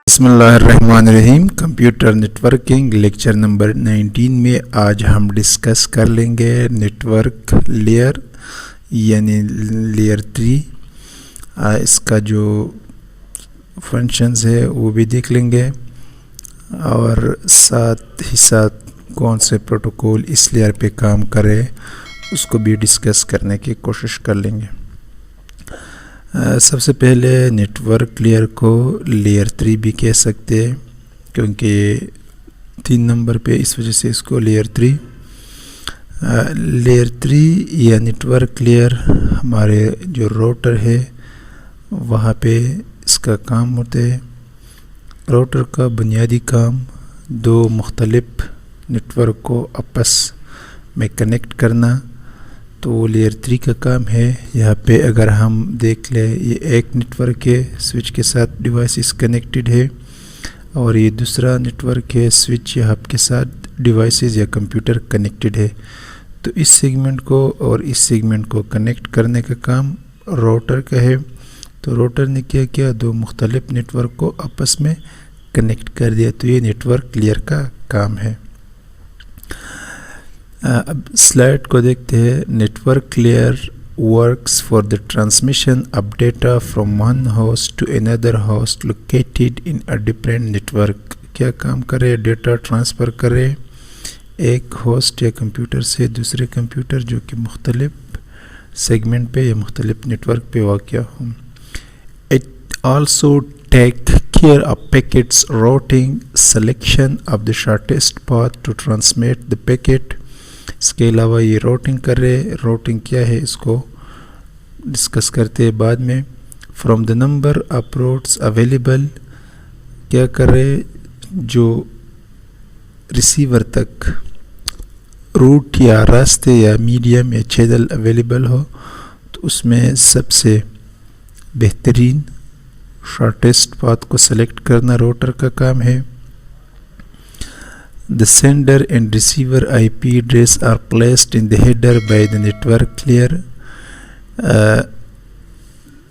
بسم اللہ الرحمن الرحیم. کمپیوٹر نیٹورکنگ لیکچر نمبر 19 میں آج ہم ڈسکس کر لیں گے نیٹورک لیئر یعنی لیئر 3. اس کا جو فنکشنز ہے وہ بھی دیکھ لیں گے اور ساتھ ہی ساتھ کون سے پروٹوکول اس لیئر پہ کام کرے اس کو بھی ڈسکس کرنے کی کوشش کر لیں گے. سب سے پہلے نیٹورک لیئر کو لیئر 3 بھی کہہ سکتے ہیں کیونکہ 3 نمبر پہ اس وجہ سے اس کو لیئر 3 یا نیٹورک لیئر ہمارے جو روٹر ہے وہاں پہ اس کا کام ہوتا ہے. روٹر کا بنیادی کام دو مختلف نیٹورک کو آپس میں کنیکٹ کرنا، تو وہ لیئر 3 کا کام ہے. یہاں پہ اگر ہم دیکھ لیں یہ ایک نیٹورک ہے، سوئچ کے ساتھ ڈیوائسز کنیکٹڈ ہے، اور یہ دوسرا نیٹورک ہے، سوئچ یا ہب کے ساتھ ڈیوائسز یا کمپیوٹر کنیکٹڈ ہے. تو اس سیگمنٹ کو اور اس سیگمنٹ کو کنیکٹ کرنے کا کام روٹر کا ہے. تو روٹر نے کیا کیا، دو مختلف نیٹورک کو آپس میں کنیکٹ کر دیا. تو یہ نیٹورک لیئر کا کام ہے. اب سلائڈ کو دیکھتے ہیں. Network layer works for the transmission of data from one host to another host located in a different network. کیا کام کرے؟ ڈیٹا ٹرانسفر کرے ایک ہوسٹ یا کمپیوٹر سے دوسرے کمپیوٹر جو کہ مختلف سیگمنٹ پہ یا مختلف نیٹورک پہ واقع ہوں. It also take care of packets routing selection of the shortest path to transmit the packet. اس کے علاوہ یہ راؤٹنگ کر رہے. راؤٹنگ کیا ہے اس کو ڈسکس کرتے ہیں بعد میں. From the number of roots available کیا کر رہے، جو ریسیور تک روٹ یا راستے یا میڈیم یا چینل اویلیبل ہو تو اس میں سب سے بہترین شارٹیسٹ پاتھ کو سلیکٹ کرنا روٹر کا کام ہے. The sender and receiver IP address are placed in the header by the network layer.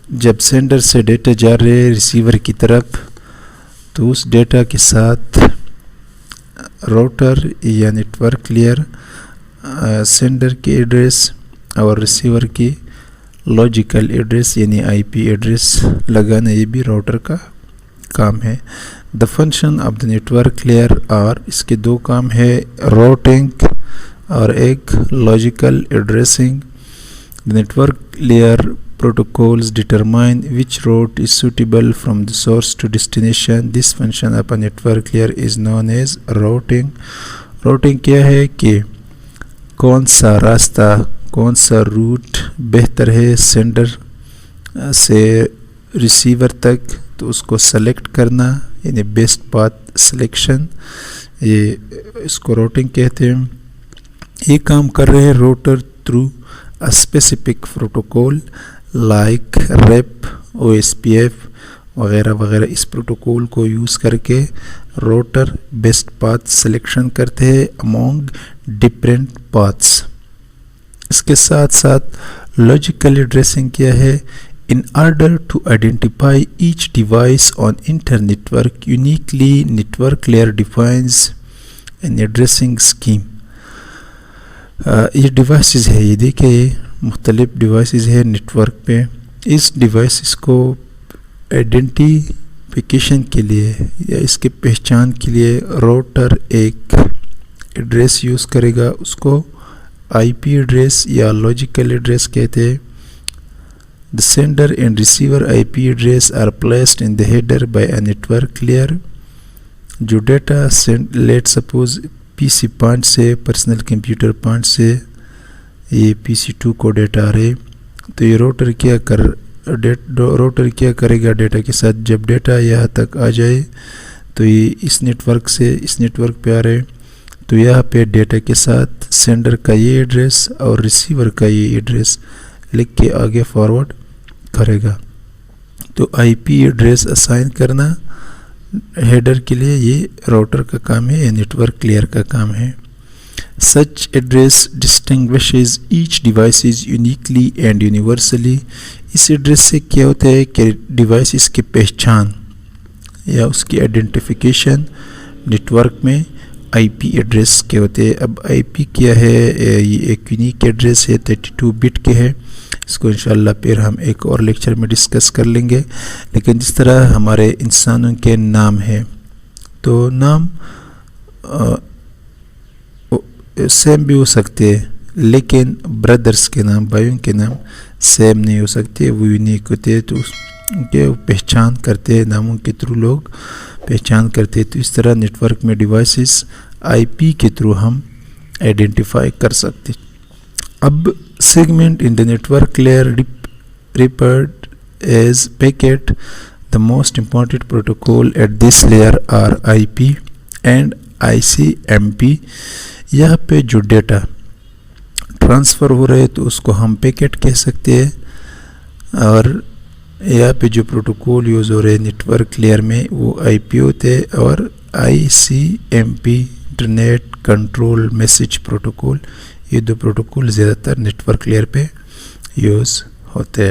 جب سینڈر سے ڈیٹا جا رہے ریسیور کی طرف تو اس ڈیٹا کے ساتھ روٹر یا نیٹورک لیئر سینڈر کی ایڈریس اور ریسیور کی لاجیکل ایڈریس یعنی IP ایڈریس لگانا، یہ بھی روٹر کا کام ہے. The function of the network layer are اس کے دو کام ہے، راؤٹنگ اور ایک logical addressing. The network layer protocols determine which route is suitable from the source to destination. This function of a network layer is known as routing. Routing کیا ہے کہ کون سا راستہ، کون سا روٹ بہتر ہے سینڈر سے ریسیور تک، تو اس کو سلیکٹ کرنا یعنی بیسٹ پاتھ سلیکشن، یہ اس کو روٹنگ کہتے ہیں. یہ کام کر رہے ہیں router through a specific protocol like RIP, OSPF وغیرہ وغیرہ. اس پروٹوکول کو یوز کر کے روٹر بیسٹ پاتھ سلیکشن کرتے ہیں امونگ ڈفرینٹ پاتھس. اس کے ساتھ ساتھ لاجیکل ایڈریسنگ کیا ہے، in order to identify each device on inter-network uniquely, network layer defines an addressing scheme. یہ ڈیوائسز ہے، یہ دیکھیں مختلف ڈیوائسز ہے نیٹورک پہ. اس ڈیوائسز کو آئیڈینٹیفیکیشن کے لیے یا اس کے پہچان کے لیے روٹر ایک ایڈریس یوز کرے گا، اس کو IP ایڈریس یا لاجیکل ایڈریس کہتے ہیں. The sender and receiver IP address are placed in the header by a network layer. جو data let suppose PC point سے، پرسنل کمپیوٹر پوائنٹ سے یہ PC2 کو ڈیٹا آ رہے، تو یہ روٹر کیا کرے گا ڈیٹا کے ساتھ. جب ڈیٹا یہاں تک آ جائے تو یہ اس نیٹورک سے اس نیٹورک پہ آ رہے، تو یہاں پہ ڈیٹا کے ساتھ سینڈر کا یہ ایڈریس اور ریسیور کا یہ ایڈریس لکھ کے آگے فارورڈ کرے گا. تو IP ایڈریس اسائن کرنا ہیڈر کے لیے یہ راؤٹر کا کام ہے یا نیٹورک لیئر کا کام ہے. Such address distinguishes each devices uniquely and universally. اس ایڈریس سے کیا ہوتا ہے کہ ڈیوائسز کی پہچان یا اس کی آئیڈینٹیفیکیشن نیٹورک میں آئی پی ایڈریس کے ہوتے ہیں. اب آئی پی کیا ہے؟ یہ ایک یونیک ایڈریس ہے، 32 بٹ کے ہے. اس کو انشاءاللہ پھر ہم ایک اور لیکچر میں ڈسکس کر لیں گے. لیکن جس طرح ہمارے انسانوں کے نام ہیں تو نام سیم بھی ہو سکتے ہیں، لیکن برادرز کے نام، بھائیوں کے نام سیم نہیں ہو سکتے، وہ یونیک ہوتے ہیں. تو ان کے پہچان کرتے ہیں، ناموں کے تھرو لوگ پہچان کرتے ہیں. تو اس طرح نیٹورک میں ڈیوائسز آئی پی کے تھرو ہم آئیڈینٹیفائی کر سکتے. اب segment in the network layer referred as packet. The most important protocol at this layer are IP and ICMP. یہاں پہ جو ڈیٹا ٹرانسفر ہو رہے تو اس کو ہم پیکٹ کہہ سکتے ہیں، اور یہاں پہ جو پروٹوکول یوز ہو رہے نیٹورک لیئر میں وہ آئی پی ہوتے ہیں، اور ICMP internet control message protocol. یہ دو پروٹوکول زیادہ تر نیٹورک لیئر پہ یوز ہوتے ہیں.